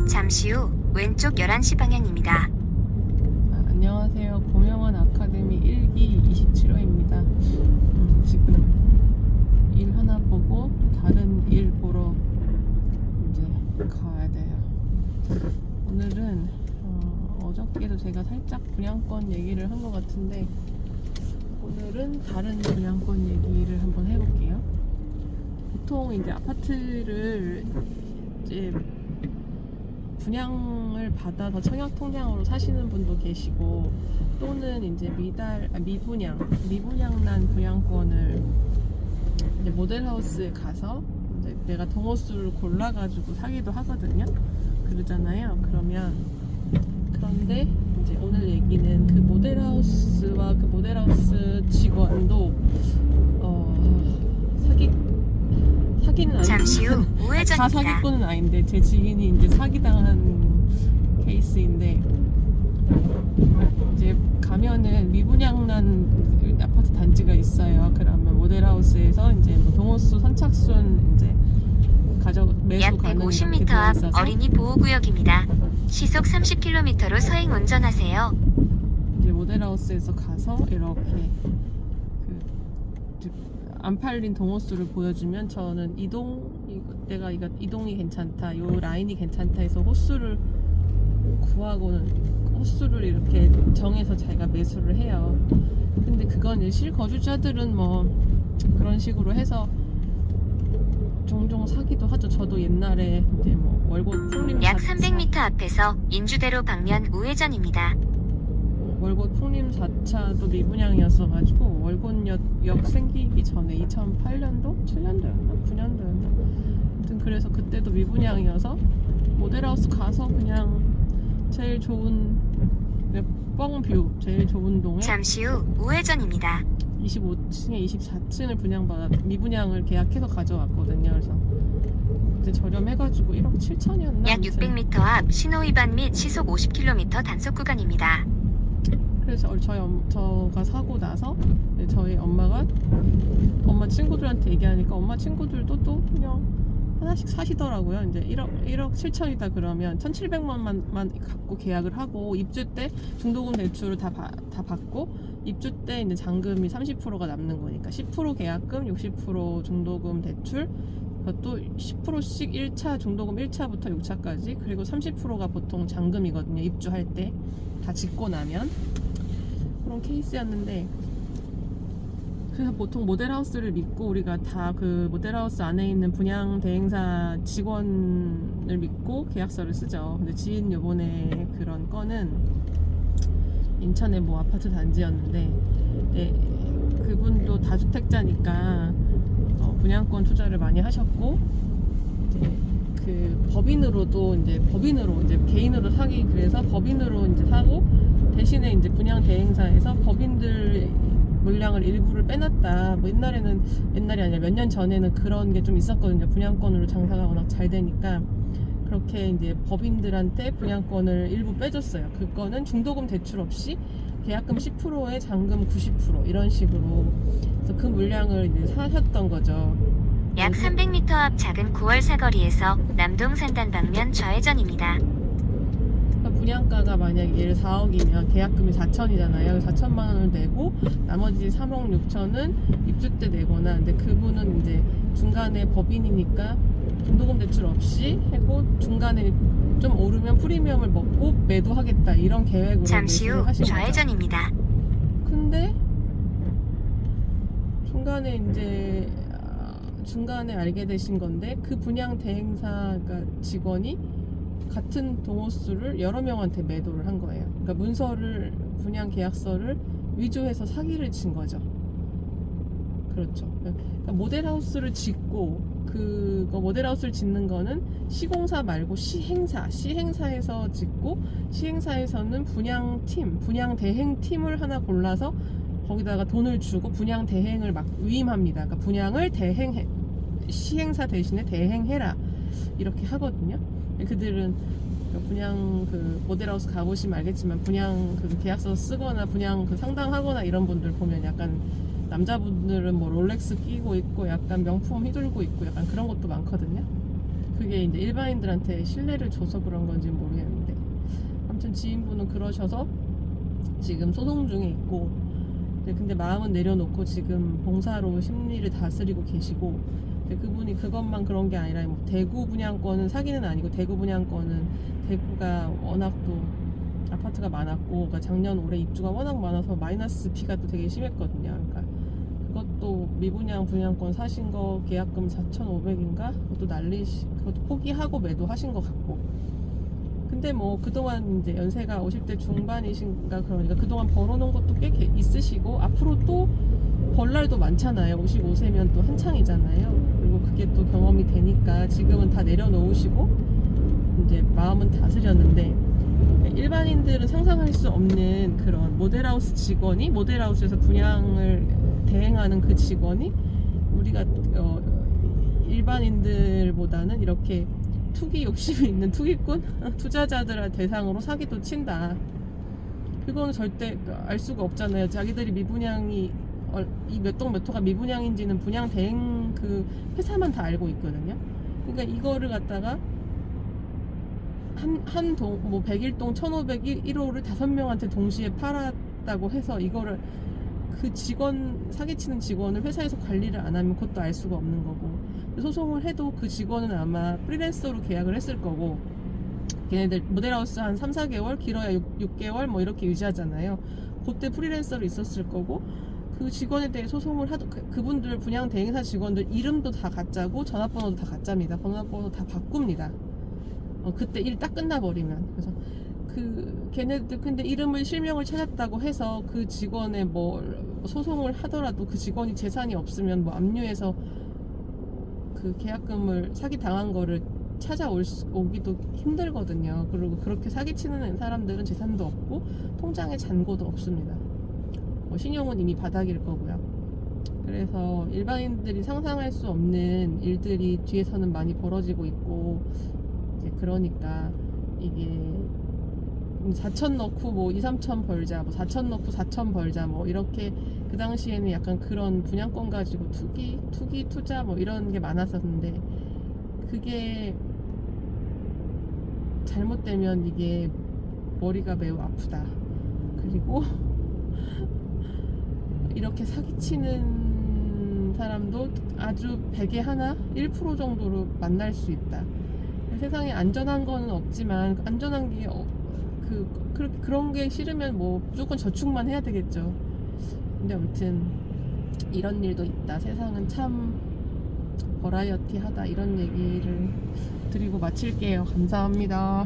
잠시 후 왼쪽 11시 방향입니다. 안녕하세요. 고명원 아카데미 1기 27호입니다. 지금 일 하나 보고 다른 일 보러 이제 가야 돼요. 오늘은 어저께도 제가 살짝 분양권 얘기를 한 것 같은데 오늘은 다른 분양권 얘기를 한번 해볼게요. 보통 이제 아파트를 이제 분양을 받아서 청약통장으로 사시는 분도 계시고 또는 이제 미분양난 분양권을 이제 모델하우스에 가서 이제 내가 동호수를 골라가지고 사기도 하거든요. 그러잖아요. 그런데 이제 오늘 얘기는 그 모델하우스와 그 모델하우스 직원도 사기는 아니고 잠시 후 다 우회전입니다. 사기꾼은 아닌데 제 지인이 이제 사기당한 케이스인데 이제 가면은 미분양난 아파트 단지가 있어요. 그러면 모델하우스에서 이제 뭐 동호수 선착순 이제 매수 약 가능 이렇게 150m 되어 앞 있어서 어린이 보호구역입니다. 시속 30km로 서행 운전하세요. 이제 모델하우스에서 가서 이렇게 안 팔린 동호수를 보여주면 저는 내가 이동이 괜찮다, 요 라인이 괜찮다 해서 호수를 구하고는 호수를 이렇게 정해서 자기가 매수를 해요. 근데 그건 실거주자들은 뭐 그런 식으로 해서 종종 사기도 하죠. 저도 옛날에 이제 뭐 월곶 풍림 약 300m 앞에서 인주대로 방면 우회전입니다. 월곶 풍림 4차도 미분양이었어가지고 월곶역 생기기 전에 2008년도? 7년도였나? 9년도였나? 아무튼 그래서 그때도 미분양이어서 모델하우스 가서 그냥 제일 좋은 뻥뷰 제일 좋은 동에 잠시 후 우회전입니다. 25층에 24층을 미분양을 계약해서 가져왔거든요. 그래서 그때 저렴해가지고 1억 7천이었나? 약 600m 앞 신호위반 및 시속 50km 단속 구간입니다. 그래서 저가 사고 나서 저희 엄마 친구들한테 얘기하니까 엄마 친구들도 또 그냥 하나씩 사시더라고요. 이제 1억 7천이다 그러면 1,700만만 갖고 계약을 하고 입주 때 중도금 대출을 다 받고 입주 때 이제 잔금이 30%가 남는 거니까 10% 계약금, 60% 중도금 대출, 또 10%씩 1차 중도금 1차부터 6차까지 그리고 30%가 보통 잔금이거든요. 입주할 때 다 짓고 나면 그런 케이스였는데 그래서 보통 모델하우스를 믿고 우리가 다 그 모델하우스 안에 있는 분양 대행사 직원을 믿고 계약서를 쓰죠. 근데 지인 요번에 그런 건은 인천의 뭐 아파트 단지였는데 그분도 다주택자니까 분양권 투자를 많이 하셨고 이제 그 법인으로 이제 개인으로 사기 그래서 법인으로 이제 사고 대신에 이제 분양 대행사에서 법인들 물량을 일부를 빼놨다. 뭐 옛날이 아니라 몇 년 전에는 그런 게 좀 있었거든요. 분양권으로 장사가 워낙 잘 되니까 그렇게 이제 법인들한테 분양권을 일부 빼줬어요. 그거는 중도금 대출 없이 계약금 10%에 잔금 90% 이런 식으로 그래서 그 물량을 이제 사셨던 거죠. 약 300m 앞 작은 9월 사거리에서 남동 산단 방면 좌회전입니다. 분양가가 만약에 예를 4억이면 계약금이 4천이잖아요. 4천만 원을 내고 나머지 3억 6천은 입주 때 내거나 근데 그분은 이제 중간에 법인이니까 중도금 대출 없이 하고 중간에 좀 오르면 프리미엄을 먹고 매도하겠다 이런 계획으로 잠시 후 하신 거죠. 좌회전입니다. 근데 중간에 알게 되신 건데 그 분양 대행사 직원이 같은 동호수를 여러 명한테 매도를 한 거예요. 그러니까 분양 계약서를 위조해서 사기를 친 거죠. 그렇죠. 그러니까 모델하우스를 짓고 모델하우스를 짓는 거는 시공사 말고 시행사에서 짓고 시행사에서는 분양 대행팀을 하나 골라서 거기다가 돈을 주고 분양 대행을 막 위임합니다. 그러니까 분양을 시행사 대신에 대행해라 이렇게 하거든요. 그들은 분양 모델하우스 가보시면 알겠지만 분양 계약서 쓰거나 분양 상담하거나 이런 분들 보면 약간 남자분들은 뭐 롤렉스 끼고 있고 약간 명품 휘둘고 있고 약간 그런 것도 많거든요. 그게 이제 일반인들한테 신뢰를 줘서 그런 건지 모르겠는데, 아무튼 지인분은 그러셔서 지금 소송 중에 있고, 근데 마음은 내려놓고 지금 봉사로 심리를 다스리고 계시고, 근데 그분이 그것만 그런 게 아니라 뭐 대구 분양권은 사기는 아니고, 대구 분양권은 대구가 워낙 또 아파트가 많았고, 그러니까 작년 올해 입주가 워낙 많아서 마이너스 피가 또 되게 심했거든요. 그러니까 그것도 미분양 분양권 사신 거 계약금 4,500인가 그것도 그것도 포기하고 매도하신 것 같고. 근데 뭐 그동안 이제 연세가 50대 중반이신가, 그러니까 그동안 벌어놓은 것도 꽤 있으시고, 앞으로 또 벌 날도 많잖아요. 55세면 또 한창이잖아요. 그리고 그게 또 경험이 되니까 지금은 다 내려놓으시고 이제 마음은 다스렸는데, 일반인들은 상상할 수 없는 그런 모델하우스 직원이, 모델하우스에서 분양을 대행하는 그 직원이 우리가 일반인들보다는 이렇게 투기 욕심이 있는 투기꾼 투자자들을 대상으로 사기도 친다. 그거는 절대 알 수가 없잖아요. 자기들이 미분양이 이 몇 동 몇 호가 미분양인지는 분양 대행 그 회사만 다 알고 있거든요. 그러니까 이거를 갖다가 한 동, 뭐 101동 1501호를 5명한테 동시에 팔았다고 해서 이거를 그 사기치는 직원을 회사에서 관리를 안 하면 그것도 알 수가 없는 거고, 소송을 해도 그 직원은 아마 프리랜서로 계약을 했을 거고, 걔네들 모델하우스 한 3, 4개월, 길어야 6개월 뭐 이렇게 유지하잖아요. 그때 프리랜서로 있었을 거고, 그 직원에 대해 소송을 하도 그분들 분양 대행사 직원들 이름도 다 가짜고 전화번호도 다 가짜입니다. 번호도 다 바꿉니다. 그때 일 딱 끝나버리면. 그래서 걔네들 근데 이름을 실명을 찾았다고 해서 그 직원의 뭐 소송을 하더라도 그 직원이 재산이 없으면 뭐 압류해서 그 계약금을 사기 당한 거를 찾아오기도 힘들거든요. 그리고 그렇게 사기치는 사람들은 재산도 없고 통장에 잔고도 없습니다. 신용은 이미 바닥일 거고요. 그래서 일반인들이 상상할 수 없는 일들이 뒤에서는 많이 벌어지고 있고, 이제 그러니까 이게 4천 넣고 뭐 2, 3천 벌자, 뭐 4천 넣고 4천 벌자, 뭐 이렇게 그 당시에는 약간 그런 분양권 가지고 투기 투자 뭐 이런 게 많았었는데, 그게 잘못되면 이게 머리가 매우 아프다. 그리고 이렇게 사기치는 사람도 아주 100에 하나, 1% 정도로 만날 수 있다. 세상에 안전한 거는 없지만, 안전한 게 그런 게 싫으면 뭐 무조건 저축만 해야 되겠죠. 근데 아무튼 이런 일도 있다. 세상은 참 버라이어티하다. 이런 얘기를 드리고 마칠게요. 감사합니다.